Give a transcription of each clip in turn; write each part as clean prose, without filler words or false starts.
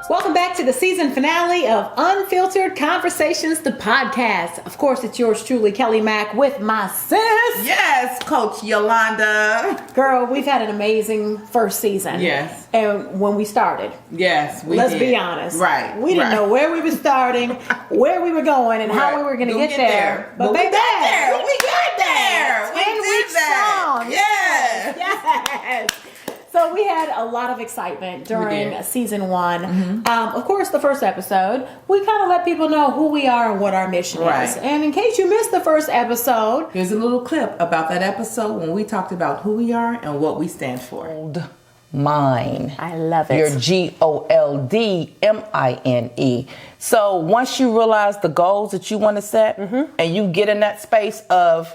Welcome back to the season finale of Unfiltered Conversations, the podcast. Of course, it's yours truly, Kelly Mack, with my sis. Yes, Coach Yolanda. Girl, we've had an amazing first season. Yes. And when we started. Yes, we Let's did. be honest. Right. We didn't know where we were starting, where we were going, and how we were going to get there. But we got there. We got there. 10 weeks strong. Yes. Yes. So we had a lot of excitement during season one. Mm-hmm. Of course, the first episode, we kind of let people know who we are and what our mission is. And in case you missed the first episode, here's a little clip about that episode when we talked about who we are and what we stand for. Mine. I love it. Your GOLDMINE. So once you realize the goals that you want to set, and you get in that space of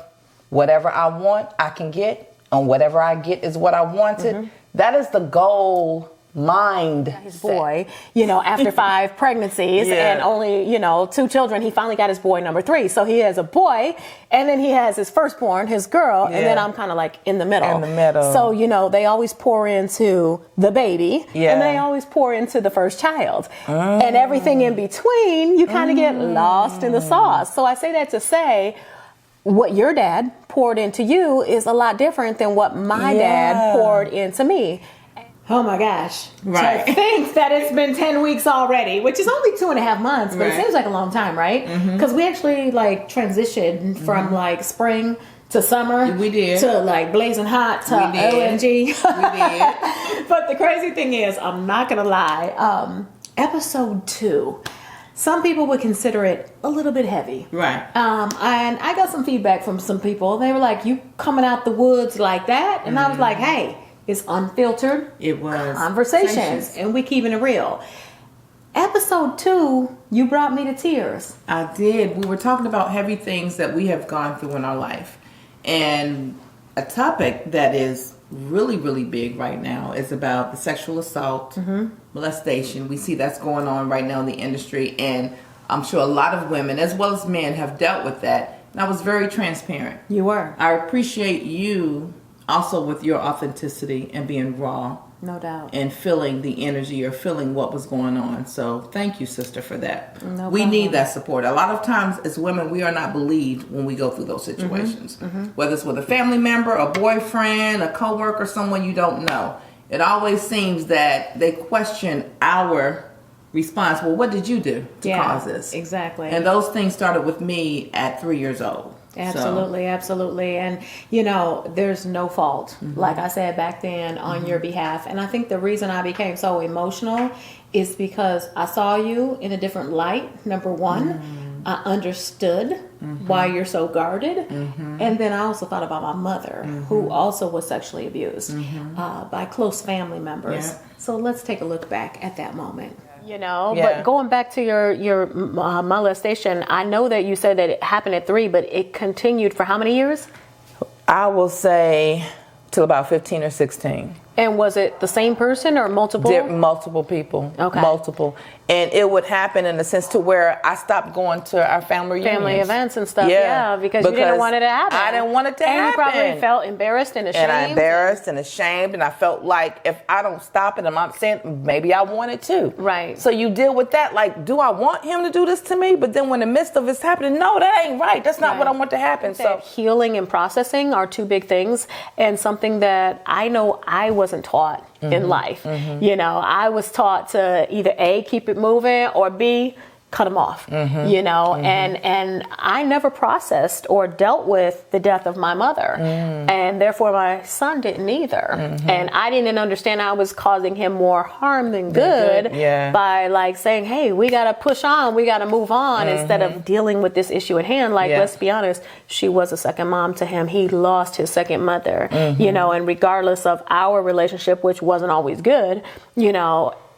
whatever I want, I can get, and whatever I get is what I wanted. That is the goal mind. His boy, after 5 pregnancies and only, 2 children, he finally got his boy number 3. So he has a boy, and then he has his firstborn, his girl, and then I'm kind of like in the middle. So, they always pour into the baby, and they always pour into the first child. And everything in between, you kind of get lost in the sauce. So I say that to say, what your dad poured into you is a lot different than what my dad poured into me. Oh my gosh. Right. To think that it's been 10 weeks already, which is only 2.5 months, but it seems like a long time, right? Because we actually transitioned from spring to summer. We did. To blazing hot to OMG. We did. But the crazy thing is, I'm not going to lie, episode 2, some people would consider it a little bit heavy. Right. And I got some feedback from some people. They were like, you coming out the woods like that? And I was like, hey, it's unfiltered. It was. Conversations. And we keeping it real. Episode 2, you brought me to tears. I did. We were talking about heavy things that we have gone through in our life. And a topic that is really, really big right now is about the sexual assault, molestation. We see that's going on right now in the industry, and I'm sure a lot of women as well as men have dealt with that. And I was very transparent. You were. I appreciate you also with your authenticity and being raw. No doubt. And feeling the energy or feeling what was going on. So thank you, sister, for that. No we problem. need that support. A lot of times as women, we are not believed when we go through those situations. Whether it's with a family member, a boyfriend, a coworker, someone you don't know. It always seems that they question our response. Well, what did you do to cause this? Exactly. And those things started with me at 3 years old. Absolutely, absolutely. And, there's no fault, like I said back then, on your behalf. And I think the reason I became so emotional is because I saw you in a different light, number one. I understood why you're so guarded. And then I also thought about my mother, who also was sexually abused by close family members. Yeah. So let's take a look back at that moment. But going back to your molestation, I know that you said that it happened at 3, but it continued for how many years? I will say till about 15 or 16. And was it the same person or multiple? Multiple people. Okay. Multiple. And it would happen in the sense to where I stopped going to our family events and stuff. Yeah, because you didn't want it to happen. I didn't want it to happen. And you probably felt embarrassed and ashamed. And I embarrassed and ashamed, and I felt like if I don't stop it, I'm not saying maybe I wanted to. Right. So you deal with that, like, do I want him to do this to me? But then when the midst of it's happening, no, that ain't right. That's not what I want to happen. So healing and processing are 2 big things, and something that I know I wasn't taught in life. I was taught to either A, keep it moving, or B, cut them off, and I never processed or dealt with the death of my mother, and therefore my son didn't either, and I didn't understand I was causing him more harm than good by saying, hey, we gotta push on, we gotta move on, instead of dealing with this issue at hand. Let's be honest, she was a second mom to him. He lost his second mother, and regardless of our relationship, which wasn't always good,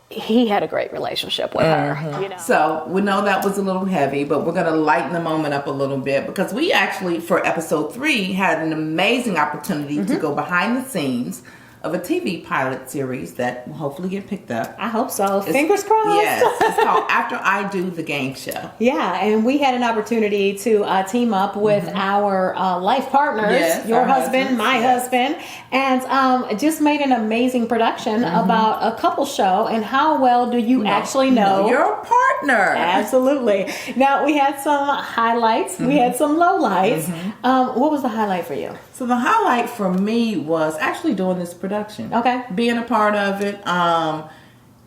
he had a great relationship with her. So we know that was a little heavy, but we're going to lighten the moment up a little bit, because we actually, for episode 3, had an amazing opportunity to go behind the scenes of a TV pilot series that will hopefully get picked up. I hope so. Fingers crossed. Yes, it's called After I Do the Game Show. Yeah, and we had an opportunity to team up with our life partners, your husband, my husband, and just made an amazing production about a couple show and how well do you actually know your partner. Absolutely. Now, we had some highlights. We had some lowlights. What was the highlight for you? So the highlight for me was actually doing this production. Okay. Being a part of it,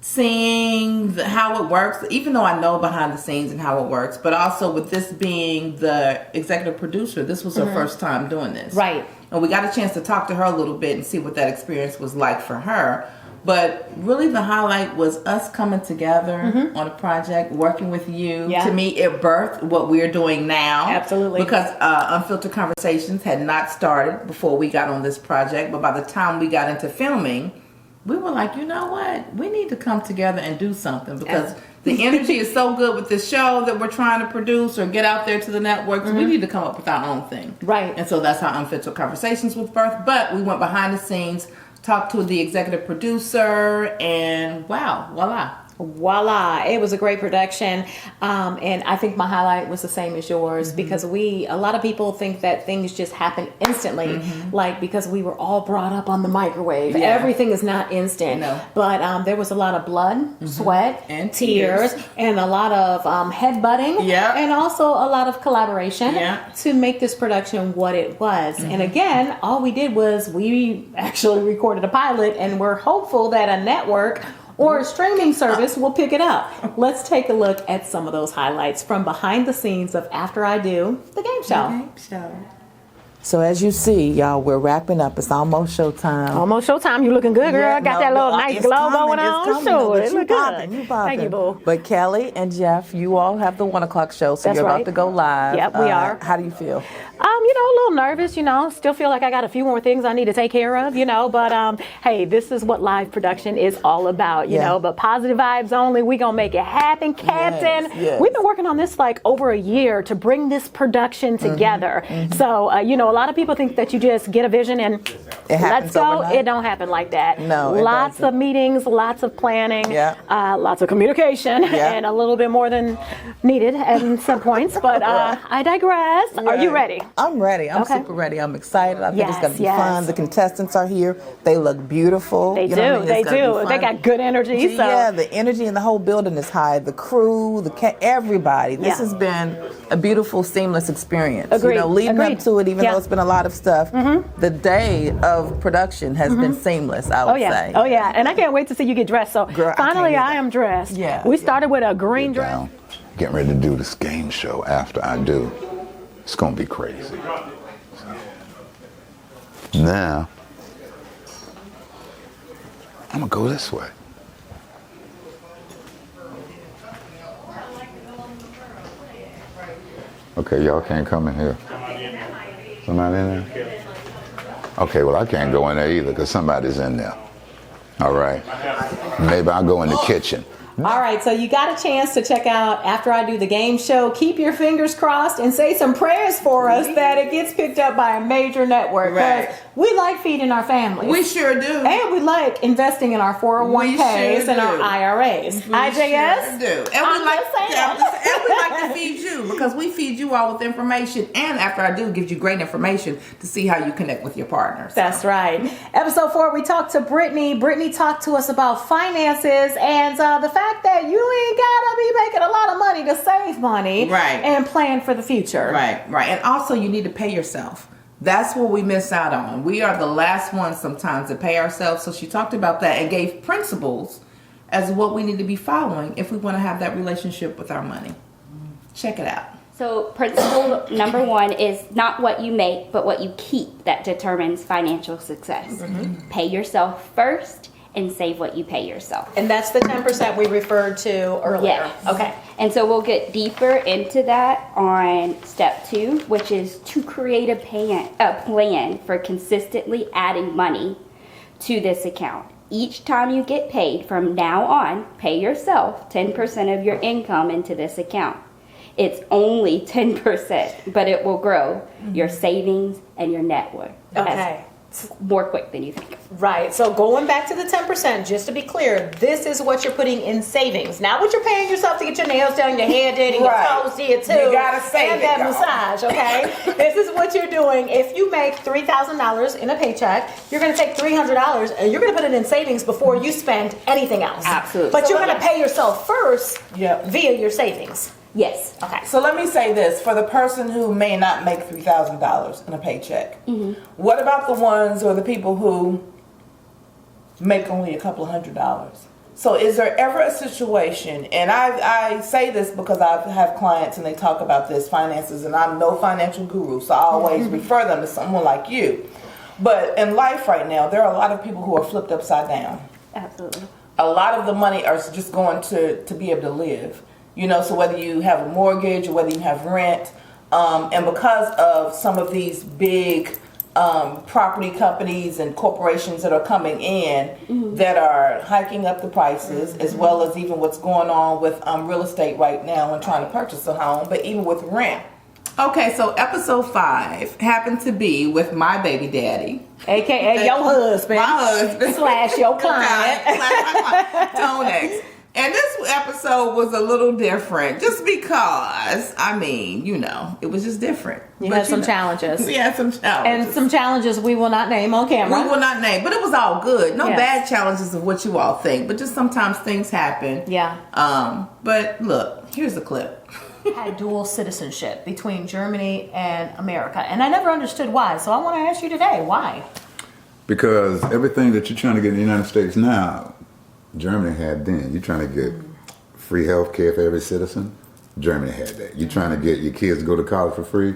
seeing how it works, even though I know behind the scenes and how it works, but also with this being the executive producer, this was her first time doing this. Right. And we got a chance to talk to her a little bit and see what that experience was like for her. But really the highlight was us coming together on a project, working with you. Yeah. To me, it birthed what we're doing now. Absolutely. Because Unfiltered Conversations had not started before we got on this project. But by the time we got into filming, we were like, you know what? We need to come together and do something. Because the energy is so good with this show that we're trying to produce or get out there to the networks. We need to come up with our own thing. Right. And so that's how Unfiltered Conversations was birthed. But we went behind the scenes, talked to the executive producer, and wow, voila, it was a great production, and I think my highlight was the same as yours because a lot of people think that things just happen instantly, like because we were all brought up on the microwave. Everything is not instant. No. But there was a lot of blood, sweat, and tears, and a lot of headbutting, and also a lot of collaboration to make this production what it was. And again, all we did was we actually recorded a pilot, and we're hopeful that a network or a streaming service will pick it up. Let's take a look at some of those highlights from behind the scenes of After I Do the Game Show. So as you see, y'all, we're wrapping up. It's almost showtime. Almost showtime. You looking good, girl. Got that little nice glow going on. Sure, it look good. You popping. Thank you, boo. But Kelly and Jeff, you all have the 1 o'clock show, so That's you're right. about to go live. Yep, we are. How do you feel? A little nervous, still feel like I got a few more things I need to take care of, but hey, this is what live production is all about, you know, but positive vibes only. We gonna make it happen, Captain. Yes. We've been working on this like over a year to bring this production together. So, a lot of people think that you just get a vision and let's go. Overnight. It don't happen like that. No, lots of meetings, lots of planning, lots of communication, and a little bit more than needed at some points, but I digress. Are you ready? I'm ready. I'm super ready. I'm excited. I think it's going to be fun. The contestants are here. They look beautiful. They do. They do. They got good energy. So. Yeah, the energy in the whole building is high. The crew, everybody. This has been a beautiful, seamless experience. Agreed. Leading up to it, even though it's been a lot of stuff, the day of production has been seamless, I would say. Oh, yeah. And I can't wait to see you get dressed. So Girl, finally, I am dressed. Yeah. We started with a green dress. Getting ready to do this game show After I Do. It's going to be crazy. Now, I'm going to go this way. Okay, y'all can't come in here. Somebody in there? Okay, well, I can't go in there either because somebody's in there. All right. Maybe I'll go in the kitchen. All right, so you got a chance to check out After I Do the Game Show. Keep your fingers crossed and say some prayers for us that it gets picked up by a major network. Right. We like feeding our families. We sure do. And we like investing in our 401ks and our IRAs. We IJS? sure do. And I'm we like just saying. we like to feed you because we feed you all with information. And After I Do gives you great information to see how you connect with your partners. That's right. Episode 4, we talked to Brittany. Brittany talked to us about finances and the fact that you ain't gotta be making a lot of money to save money and plan for the future. Right. And also you need to pay yourself. That's what we miss out on. We are the last ones sometimes to pay ourselves. So she talked about that and gave principles as what we need to be following if we want to have that relationship with our money. Check it out. So principle number 1 is not what you make, but what you keep that determines financial success. Pay yourself first and save what you pay yourself. And that's the 10% we referred to earlier. Yes. Okay. And so we'll get deeper into that on step 2, which is to create a plan for consistently adding money to this account. Each time you get paid from now on, pay yourself 10% of your income into this account. It's only 10%, but it will grow your savings and your net worth. Okay. more quick than you think. Right. So going back to the 10%, just to be clear, this is what you're putting in savings. Not what you're paying yourself to get your nails done, your hair did, and your Right. toes did too. You gotta save and it, that y'all. massage, okay? This is what you're doing. If you make $3,000 in a paycheck, you're going to take $300 and you're going to put it in savings before you spend anything else. Absolutely. But So you're going to pay yourself first Yep. via your savings. Yes. Okay. So let me say this, for the person who may not make $3,000 in a paycheck, what about the ones or the people who make only a couple of $100s? So is there ever a situation, and I say this because I have clients and they talk about this, finances, and I'm no financial guru, so I always refer them to someone like you. But in life right now, there are a lot of people who are flipped upside down. Absolutely. A lot of the money are just going to be able to live. You know, so whether you have a mortgage or whether you have rent, and because of some of these big property companies and corporations that are coming in that are hiking up the prices, as well as even what's going on with real estate right now and trying to purchase a home, but even with rent. Okay, so episode 5 happened to be with my baby daddy. AKA your husband. My husband. Slash your client. Tonex. And this episode was a little different just because, I mean, you know, it was just different. You But had some know, challenges. We had some challenges. And some challenges we will not name on camera. We will not name, but it was all good. No Yes. bad challenges of what you all think, but just sometimes things happen. Yeah. But look, here's the clip. Had dual citizenship between Germany and America. And I never understood why. So I want to ask you today, why? Because everything that you're trying to get in the United States now, Germany had then. You're trying to get free health care for every citizen, Germany had that. You're trying to get your kids to go to college for free,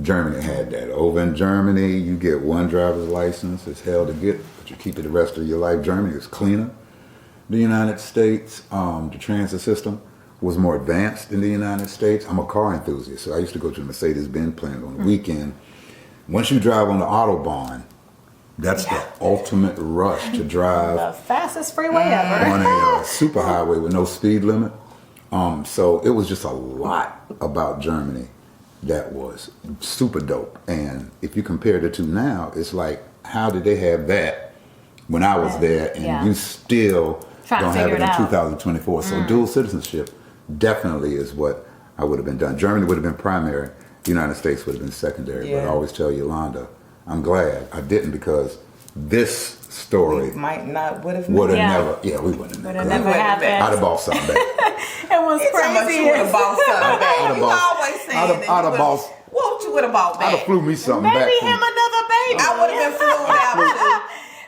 Germany had that. Over in Germany, you get one driver's license. It's hell to get, but you keep it the rest of your life. Germany is cleaner. The United States, the transit system was more advanced in the United States. I'm a car enthusiast, so I used to go to the Mercedes-Benz plant on the weekend. Once you drive on the Autobahn, that's the ultimate rush to drive The fastest freeway ever. on a superhighway with no speed limit. So it was just a lot about Germany that was super dope. And if you compare the two now, it's like, how did they have that when I was there and you still Trying to don't have figure it it in out. 2024? So dual citizenship definitely is what I would have been done. Germany would have been primary. The United States would have been secondary. But I always tell Yolanda, I'm glad I didn't, because this story Might not would have. would have Yeah. never, we wouldn't have Would have never happened. I'd have bought something back. It was It's how much crazy. you would have bought something back. I'd have You bought- always saying I'd have- that I'd you have would- bought- What you would have bought I'd have back? flew me something Maybe back. him another baby. I would have been flew out.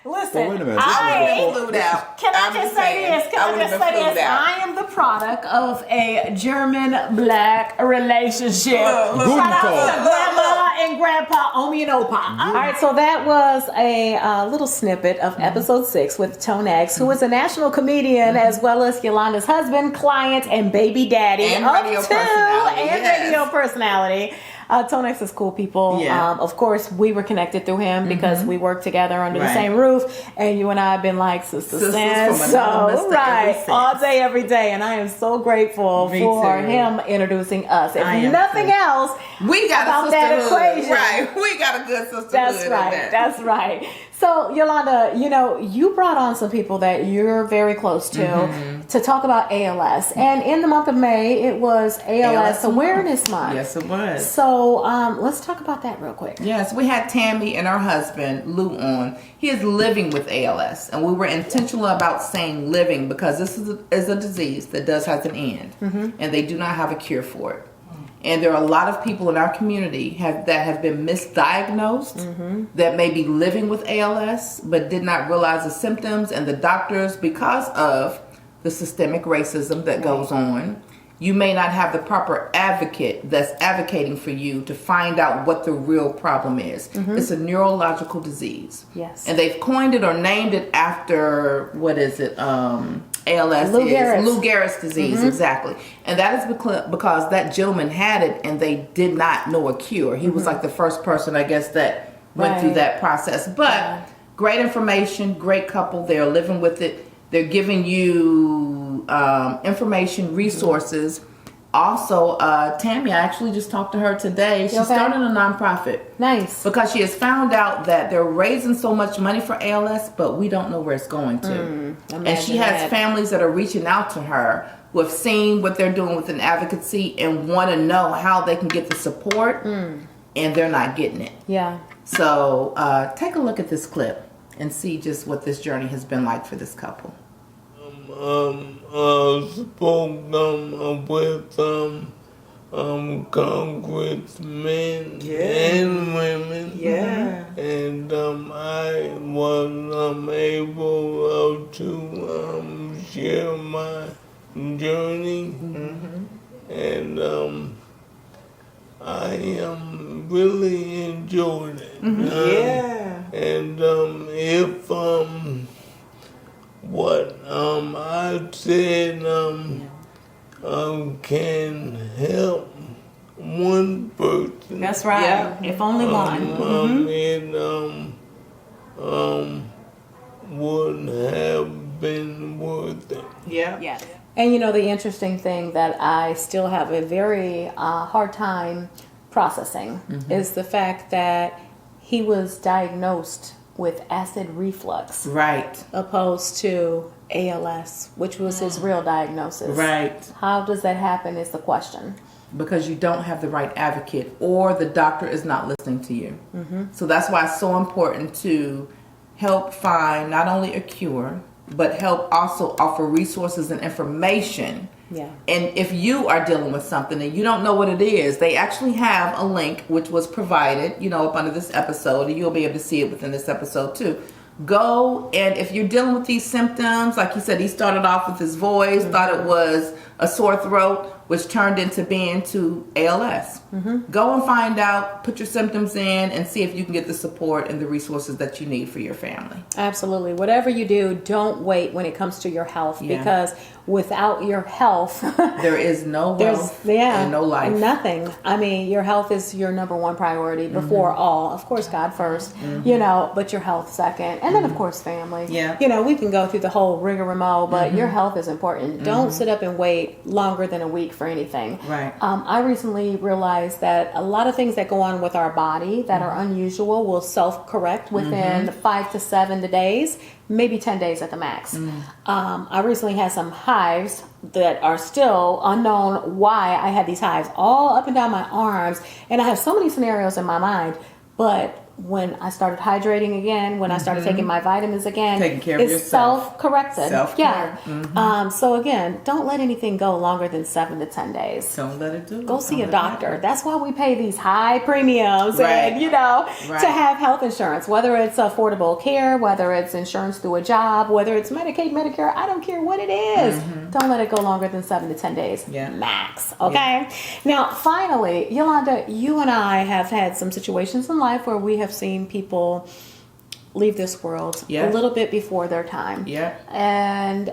Listen, Well, wait a minute. I Flew out. can I I'm just say saying, this? Can I would've just been say flew this? out. I am the product of a German-black relationship. Look, Shout out Tag. to Grandma and Grandpa, Omi and Opa. All right, so that was a little snippet of episode 6 with Tonex, who is a national comedian as well as Yolanda's husband, client, and baby daddy And of radio 2 personality, and yes. radio personality. Tonex is cool people. Yeah. Of course, we were connected through him because we work together under the Right. same roof, and you and I have been like sisters Sisters since. from another So mister ever right, since. all day, every day, and I am so grateful Me for too. him introducing us. If I am nothing too. else, We got about a that sisterhood. equation. Right. We got a good sisterhood. That's in right. that. That's right. So, Yolanda, you brought on some people that you're very close to talk about ALS. And in the month of May, it was ALS Awareness Month. Yes, it was. So, let's talk about that real quick. Yes, we had Tammy and her husband, Lou, on. He is living with ALS. And we were intentional about saying living because this is a disease that does have an end. And they do not have a cure for it. And there are a lot of people in our community that have been misdiagnosed, that may be living with ALS, but did not realize the symptoms. And the doctors, because of the systemic racism that goes on, you may not have the proper advocate that's advocating for you to find out what the real problem is. It's a neurological disease. Yes. And they've coined it or named it after, what is it? ALS Lou Gehrig's. Lou Gehrig's disease, exactly. And that is because that gentleman had it and they did not know a cure. He was like the first person, I guess, that went through Right. that process. But great information, great couple. They're living with it. They're giving you information, resources Also, Tammy, I actually just talked to her today. She started a nonprofit. Nice. Because she has found out that they're raising so much money for ALS, but we don't know where it's going to. And she has families that are reaching out to her who have seen what they're doing with an advocacy and want to know how they can get the support, and they're not getting it. Yeah. So take a look at this clip and see just what this journey has been like for this couple. Spoke with congressmen and women. Yeah. And I was able to share my journey. And I really enjoyed it. And if what I said can help one person. That's right. If only one. It would have been worth it. Yes. And the interesting thing that I still have a very hard time processing is the fact that he was diagnosed with acid reflux. Right. Opposed to ALS, which was his real diagnosis. Right. How does that happen is the question. Because you don't have the right advocate or the doctor is not listening to you. So that's why it's so important to help find not only a cure, but help also offer resources and information. Yeah. And if you are dealing with something and you don't know what it is, they actually have a link which was provided, up under this episode, and you'll be able to see it within this episode too. Go, and if you're dealing with these symptoms, like he said, he started off with his voice, thought it was a sore throat, which turned into being to ALS. Go and find out, put your symptoms in, and see if you can get the support and the resources that you need for your family. Absolutely. Whatever you do, don't wait when it comes to your health, because without your health, there is no wealth and no life. Nothing. I mean, your health is your number one priority before all. Of course, God first, but your health second. And then, of course, family. Yeah. We can go through the whole rigmarole, but your health is important. Don't sit up and wait longer than a week for anything. Right. I recently realized that a lot of things that go on with our body that are unusual will self-correct within 5 to 7 days, maybe 10 days at the max. I recently had some hives that are still unknown why I had these hives all up and down my arms, and I have so many scenarios in my mind, but when I started hydrating again, when I started taking my vitamins again, taking care of it's yourself. self-corrected. Self-care. So again, don't let anything go longer than 7 to 10 days. Don't let it do it. Go see a doctor. That's why we pay these high premiums and, to have health insurance, whether it's affordable care, whether it's insurance through a job, whether it's Medicaid, Medicare, I don't care what it is. Don't let it go longer than 7 to 10 days max. Okay. Now, finally, Yolanda, you and I have had some situations in life where we have seen people leave this world a little bit before their time. And,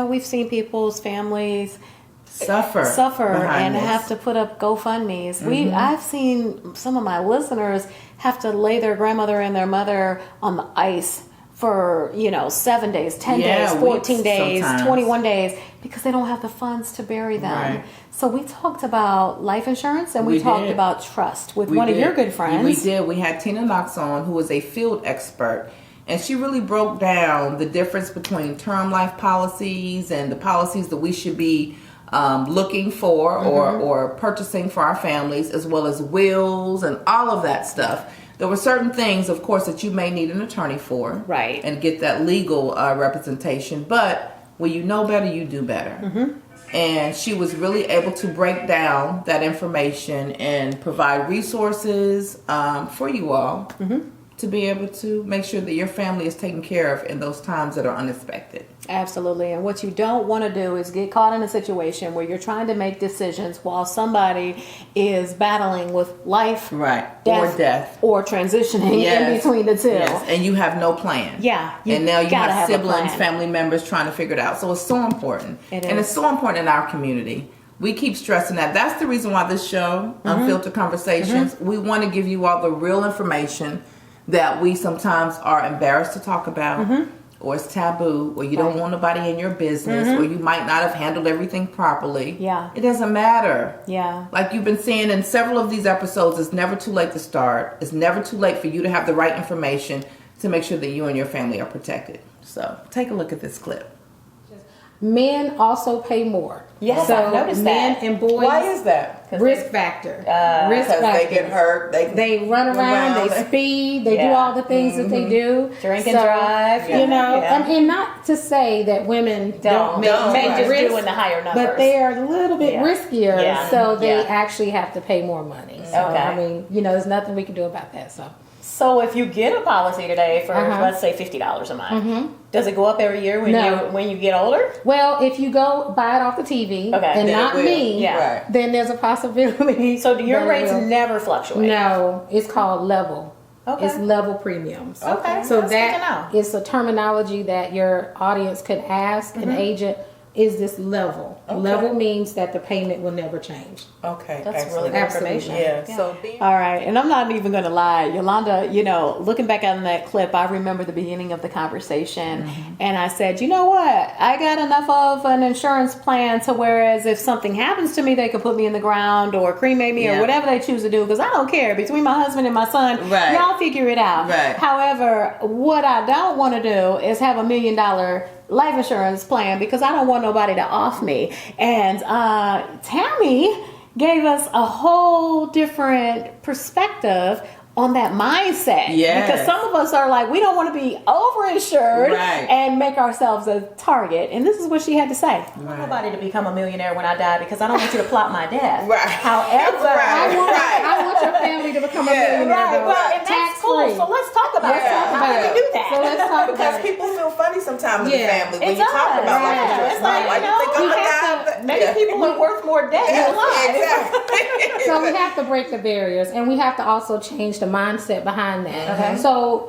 we've seen people's families suffer and have to put up GoFundMes. I've seen some of my listeners have to lay their grandmother and their mother on the ice for 7 days, 10 days, 14 days, sometimes 21 days, because they don't have the funds to bury them. Right. So we talked about life insurance, and we talked about trust with one of your good friends. We did. We had Tina Knox on, who is a field expert, and she really broke down the difference between term life policies and the policies that we should be looking for or purchasing for our families, as well as wills and all of that stuff. There were certain things, of course, that you may need an attorney for, right, and get that legal representation. But when you know better, you do better. And she was really able to break down that information and provide resources for you all to be able to make sure that your family is taken care of in those times that are unexpected. Absolutely. And what you don't want to do is get caught in a situation where you're trying to make decisions while somebody is battling with life, death, or transitioning in between the two. Yes. And you have no plan. And now you have siblings, family members trying to figure it out. So it's so important. It's so important in our community. We keep stressing that. That's the reason why this show, Unfiltered Conversations, we want to give you all the real information that we sometimes are embarrassed to talk about, or it's taboo, or you don't want nobody in your business, or you might not have handled everything properly. Yeah. It doesn't matter. Yeah. Like you've been saying in several of these episodes, it's never too late to start. It's never too late for you to have the right information to make sure that you and your family are protected. So take a look at this clip. Men also pay more. Yes, so I've noticed men that. and boys. Why is that? Risk factor. Risk Because they factor. get hurt. They run around, they speed, they do Yeah. all the things that they do. Drink and drive. You know, Yeah. and not to say that women don't may take just risk, do in the higher numbers. but they are a little bit Yeah. riskier, Yeah. so they Yeah. actually have to pay more money. So, Okay. I mean, you know, there's nothing we can do about that. So if you get a policy today for Uh-huh. let's say $50 a month, does it go up every year when No. when you get older? Well, if you go buy it off the TV Okay. and Then not it will. me, Yeah. Right. then there's a possibility. So do your that it rates will. never fluctuate? No, it's called level. Okay. It's level premiums. Okay. So That's good to that know. is a terminology that your audience could ask an agent, is this level? Level means that the payment will never change. Okay. That's excellent. really good Absolutely. information. Yeah. So being All right, and I'm not even going to lie, Yolanda, you know, looking back on that clip, I remember the beginning of the conversation, and I said, you know what, I got enough of an insurance plan to whereas if something happens to me, they could put me in the ground or cremate me or Yeah. whatever they choose to do, because I don't care. Between my husband and my son, Right. y'all figure it out. Right. However, what I don't want to do is have $1 million life insurance plan because I don't want nobody to off me. And Tammy gave us a whole different perspective on that mindset. Yes. Because some of us are like, we don't want to be overinsured Right. and make ourselves a target. And this is what she had to say. I don't want Right. nobody to become a millionaire when I die because I don't want you to plot my death. Right. However, Right. I want your family to become a millionaire. Right, though. well, and that's cool. Tax-free. So let's talk about Let's that. talk How about do it. we do that? So let's talk because about it. people feel funny sometimes in the Yeah. family when It you talk does. about Right. life. It's like, Why you you know, think we I'm have alive? to, many people are worth more dead than alive. Exactly. So we have to break the barriers, and we have to also change the mindset behind that. Okay. So,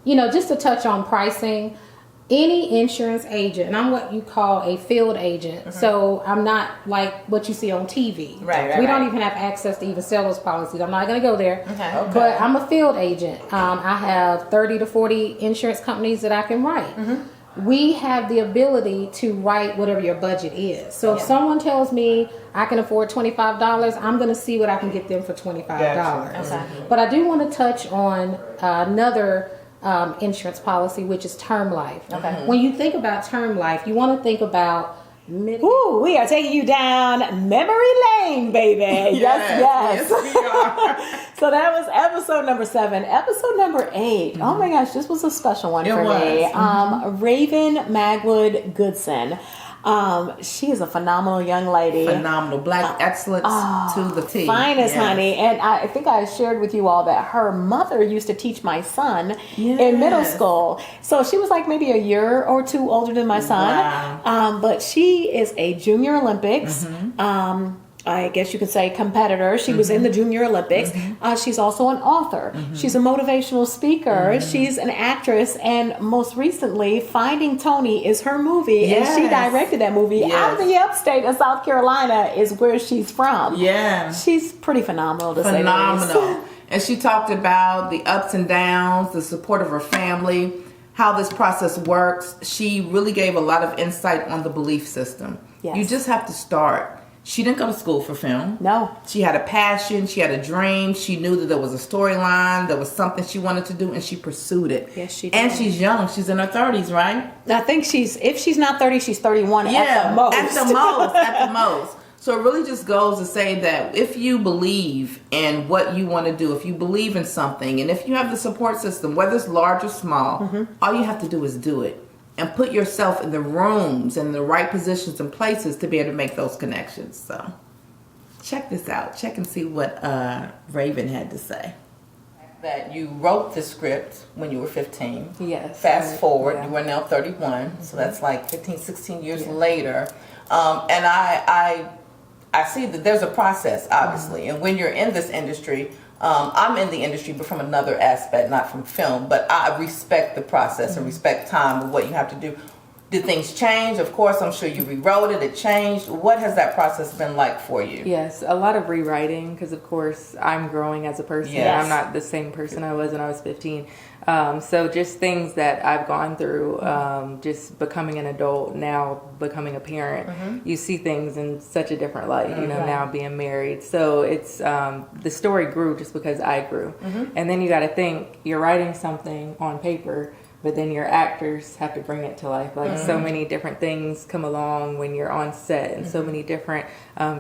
you know, just to touch on pricing, any insurance agent, and I'm what you call a field agent. So I'm not like what you see on TV. Right, We right. don't even have access to even sell those policies. I'm not going to go there. Okay. But I'm a field agent. I have 30 to 40 insurance companies that I can write. We have the ability to write whatever your budget is. So if someone tells me I can afford $25, I'm going to see what I can get them for $25. Gotcha. Okay. But I do want to touch on another insurance policy, which is term life. Okay. When you think about term life, you want to think about Ooh, we are taking you down memory lane, baby. Yes. we are. So that was episode number 7. Episode number 8. Oh my gosh, this was a special one It for me. was. Raven Magwood Goodson. She is a phenomenal young lady. Phenomenal. Black excellence to the T. Finest, Yes. honey. And I think I shared with you all that her mother used to teach my son in middle Yes. school. So she was like maybe a year or two older than my son. Wow. But she is a Junior Olympics. I guess you could say competitor. She was in the Junior Olympics. She's also an author. She's a motivational speaker. She's an actress. And most recently, Finding Tony is her movie. And she Yes. directed that movie out of the upstate of South Carolina is where she's from. Yeah. She's pretty phenomenal to say the least. Phenomenal. And she talked about the ups and downs, the support of her family, how this process works. She really gave a lot of insight on the belief system. Yes. You just have to start. She didn't go to school for film. No. She had a passion. She had a dream. She knew that there was a storyline. There was something she wanted to do, and she pursued it. Yes, she And did. she's young. She's in her 30s, right? I think if she's not 30, she's 31 at the most. At the most. At the most. So it really just goes to say that if you believe in what you want to do, if you believe in something, and if you have the support system, whether it's large or small, all you have to do is do it. And put yourself in the rooms and the right positions and places to be able to make those connections. So check this out. Check and see what Raven had to say. that you wrote the script when you were 15. Yes. Fast forward, Yeah. you are now 31, so that's like 15, 16 years later. And I see that there's a process, obviously. And when you're in this industry, I'm in the industry, but from another aspect, not from film. But I respect the process and respect time of what you have to do. Did things change? Of course, I'm sure you rewrote it. It changed. What has that process been like for you? Yes, a lot of rewriting because, of course, I'm growing as a person. Yes. I'm not the same person I was when I was 15. So just things that I've gone through, just becoming an adult, now becoming a parent, you see things in such a different light, you know, now being married. So it's, the story grew just because I grew. And then you got to think, you're writing something on paper, but then your actors have to bring it to life. Like so many different things come along when you're on set, and so many different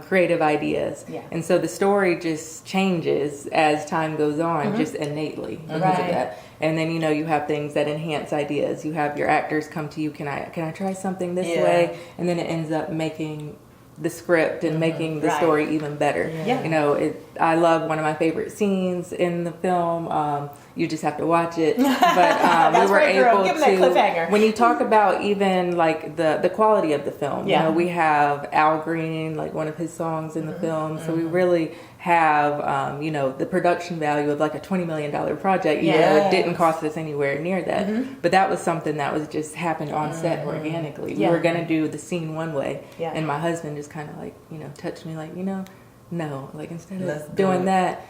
creative ideas. Yeah. And so the story just changes as time goes on, just innately because of that. And then, you know, you have things that enhance ideas. You have your actors come to you, can I try something this way? And then it ends up making the script and making the story even better. You know, I love one of my favorite scenes in the film. You just have to watch it. But we were able to, when you talk about even like the quality of the film, you know, we have Al Green, like one of his songs in the film. So we really have, you know, the production value of like a $20 million project. You know, it didn't cost us anywhere near that. But that was something that was just happened on set organically. We were going to do the scene one way. And my husband just kind of like, you know, touched me like, you know, no, like instead of doing that,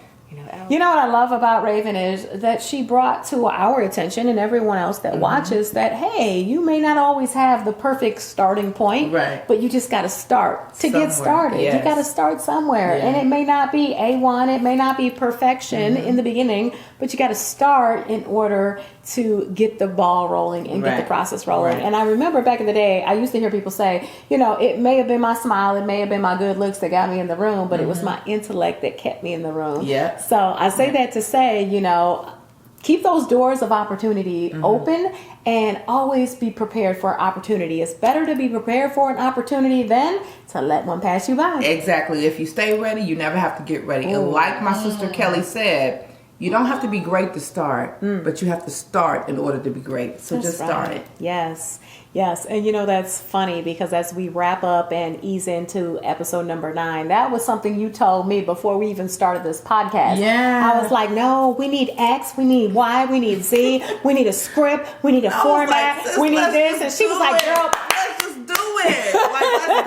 You know what I love about Raven is that she brought to our attention and everyone else that watches that, hey, you may not always have the perfect starting point, but you just got to start to get started. You got to start somewhere. And it may not be A1, it may not be perfection in the beginning, but you got to start in order to get the ball rolling and get the process rolling. And I remember back in the day, I used to hear people say, you know, it may have been my smile, it may have been my good looks that got me in the room, but it was my intellect that kept me in the room. So I say that to say, you know, keep those doors of opportunity open and always be prepared for opportunity. It's better to be prepared for an opportunity than to let one pass you by. Exactly. If you stay ready, you never have to get ready. And like my sister Kelly said, you don't have to be great to start, but you have to start in order to be great. So just start it. Yes. And you know, that's funny because as we wrap up and ease into episode number 9, that was something you told me before we even started this podcast. I was like, no, we need X, we need Y, we need Z, we need a script, we need a format, we need this. And she was like, girl, let's just do it. Like, let's do it.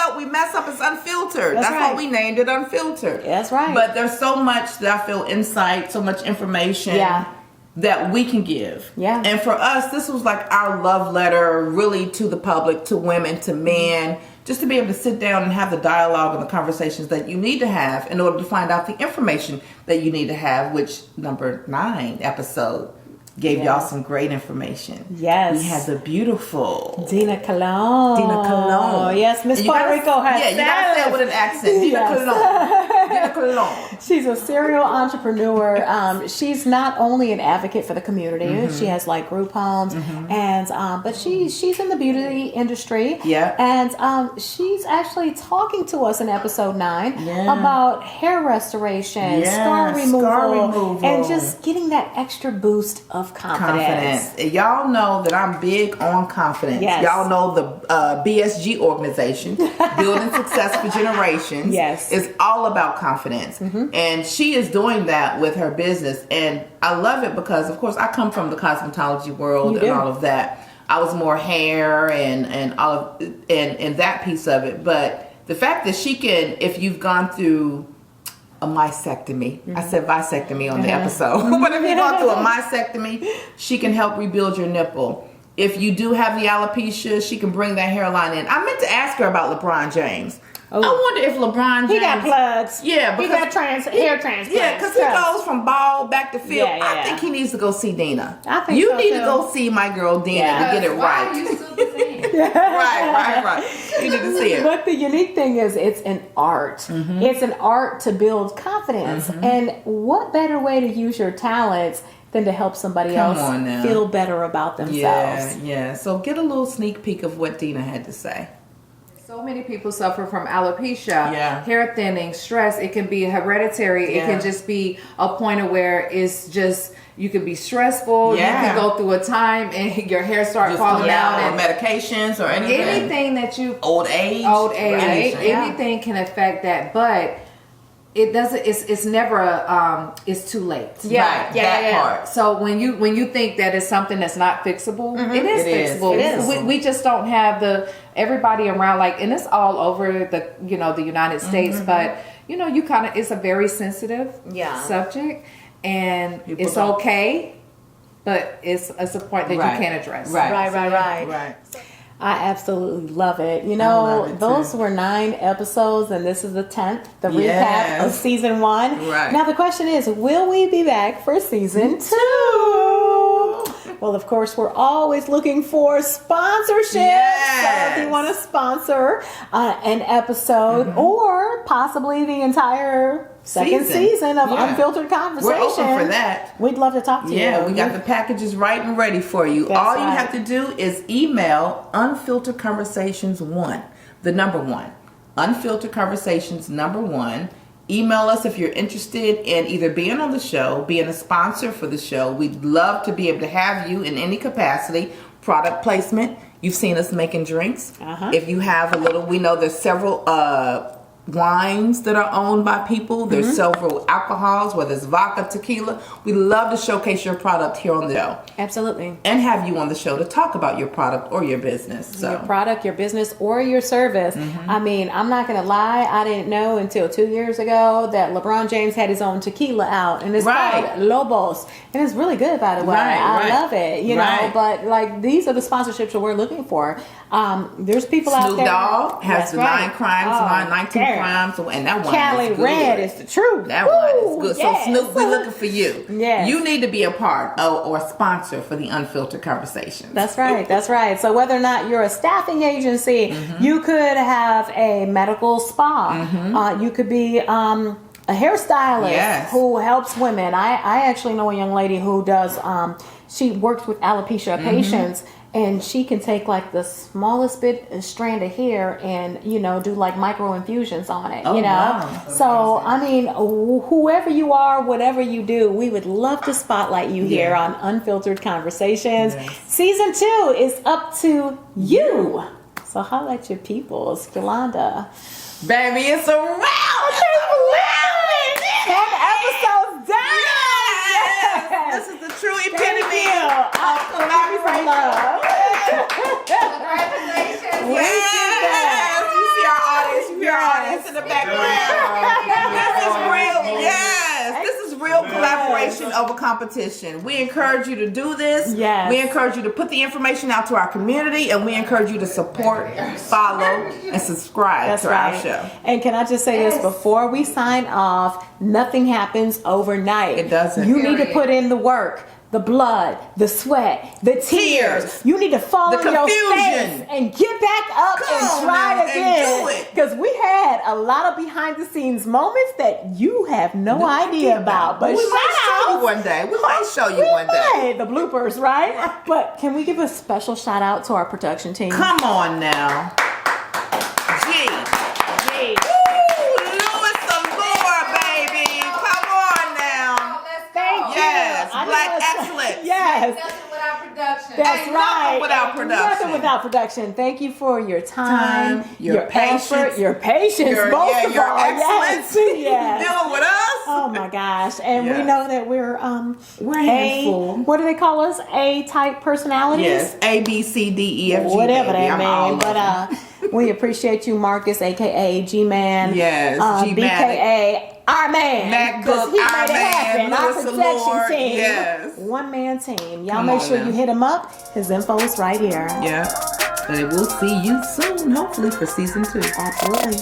If we mess up, it's unfiltered. That's why we named it Unfiltered. That's right. But there's so much that I feel insight, so much information that we can give. And for us, this was like our love letter really to the public, to women, to men, just to be able to sit down and have the dialogue and the conversations that you need to have in order to find out the information that you need to have, which number 9 episode gave y'all some great information. We had the beautiful Dina Colon. Yes, Miss Puerto Rico has you gotta say it with an accent. Dina Colon. She's a serial entrepreneur. She's not only an advocate for the community. She has like group homes, and but she's in the beauty industry. And she's actually talking to us in episode 9 about hair restoration, scar removal, and just getting that extra boost of confidence. Y'all know that I'm big on confidence. Y'all know the BSG organization, Building Success for Generations, is all about confidence. And she is doing that with her business. And I love it because, of course, I come from the cosmetology world and all of that. I was more hair and all of and that piece of it. But the fact that she can, if you've gone through a mastectomy. I said vasectomy on the episode. But if you've gone through a mastectomy, she can help rebuild your nipple. If you do have the alopecia, she can bring that hairline in. I meant to ask her about LeBron James. I wonder if LeBron James... He got plugs. Yeah. He got hair transplants. Yeah, because he goes from bald back to field. I think he needs to go see Dina. I think you so need too. to go see my girl Dina to get it right. Why are you still the same? Right. You need to see it. But the unique thing is it's an art. It's an art to build confidence. And what better way to use your talents than to help somebody else feel better about themselves? Yeah. So get a little sneak peek of what Dina had to say. So many people suffer from alopecia, hair thinning, stress. It can be hereditary. It can just be a point of where it's just, you can be stressful. You can go through a time and your hair start falling out. And medications or anything. Anything that you... Old age. Anything can affect that. But it doesn't. It's never it's too late. Right, that part. So when you think that it's something that's not fixable, it is It fixable. is. We just don't have everybody around, like, and it's all over the United States, but you kind of, it's a very sensitive subject, and People it's don't- okay, but it's a point that Right. you can't address. Right. I absolutely love it. love it, those too. were 9 episodes, and this is the 10th, the recap Yes. of season 1. Right. Now the question is, will we be back for season 2? Well, of course, we're always looking for sponsorships. Yes. So if you want to sponsor an episode or possibly the entire second season of Yeah. Unfiltered Conversations, We're open for that. We'd love to talk to you. Yeah, we got the packages right and ready for you. That's All you right. have to do is email Unfiltered Conversations 1, the number 1. Unfiltered Conversations number 1. Email us if you're interested in either being on the show, being a sponsor for the show. We'd love to be able to have you in any capacity. Product placement. You've seen us making drinks. If you have a little, we know there's several wines that are owned by people. There's several alcohols, whether it's vodka, tequila. We love to showcase your product here on the show Absolutely. and have you on the show to talk about your product or your business. So Your product, your business, or your service. I mean, I'm not going to lie. I didn't know until 2 years ago that LeBron James had his own tequila out, and it's Right. called Lobos, and it's really good, by the way. Right, I right. love it. You know, Right. but like these are the sponsorships that we're looking for. There's people out Snoop there. Dogg has That's the right. 9 crimes, Oh, 19 damn. crimes, and that one Cali is good. Red is the truth. That one is Woo, good. yes. So Snoop, we're looking for you. Yes. You need to be a part or a sponsor for the Unfiltered Conversations. That's right. That's right. So whether or not you're a staffing agency, you could have a medical spa. You could be a hairstylist Yes. who helps women. I actually know a young lady who does. She works with alopecia patients. And she can take like the smallest strand of hair and, do like micro infusions on it, Oh, wow. So, I mean, whoever you are, whatever you do, we would love to spotlight you here on Unfiltered Conversations. Yes. Season 2 is up to you. So holla at your peoples, Yolanda. Baby, it's a wrap! 10 episodes done! Yes! This is the true epitome of collaboration. Love. Congratulations. Yes! You see our audience. You hear our audience in the background. This is real. Yes! This is real collaboration over competition. We encourage you to do this. Yes. We encourage you to put the information out to our community, and we encourage you to support, follow, and subscribe That's to right. our show. And can I just say this before we sign off? Nothing happens overnight. It doesn't. You need to put in the work, the blood, the sweat, the tears. You need to fall The on your confusion. face and get back up Come and on try now, and again. do it. Because we had a lot of behind the scenes moments that you have no idea about. But we might shout show you out. one day. We might show you We one day. might. The bloopers, right? But can we give a special shout out to our production team? Come on now. G. Hey. Woo! Louis Allure, baby. Come on now. Thank you. Yes. I know Black it's- excellence. Yes. Nothing without production. That's Ain't right. nothing without production. Nothing without production. Thank you for your time, your patience, effort, your patience, Your most of your all. excellence. Yes. Yes. Dealing with us. Oh my gosh. And we Yes. know that we're We're a handful. what do they call us? A-type personalities? Yes. A, B, C, D, E, F, G. Whatever baby. that I'm all means. of them. But we appreciate you, Marcus, aka G-Man. Yes, G-Matic. BKA our man. MacBook, 'Cause he our made it man, happen. Our Louis production Allure, team. yes. One man team. Y'all Come make on sure now. you hit him up. His info is right here. Yeah. And we'll see you soon, hopefully, for season 2. Absolutely.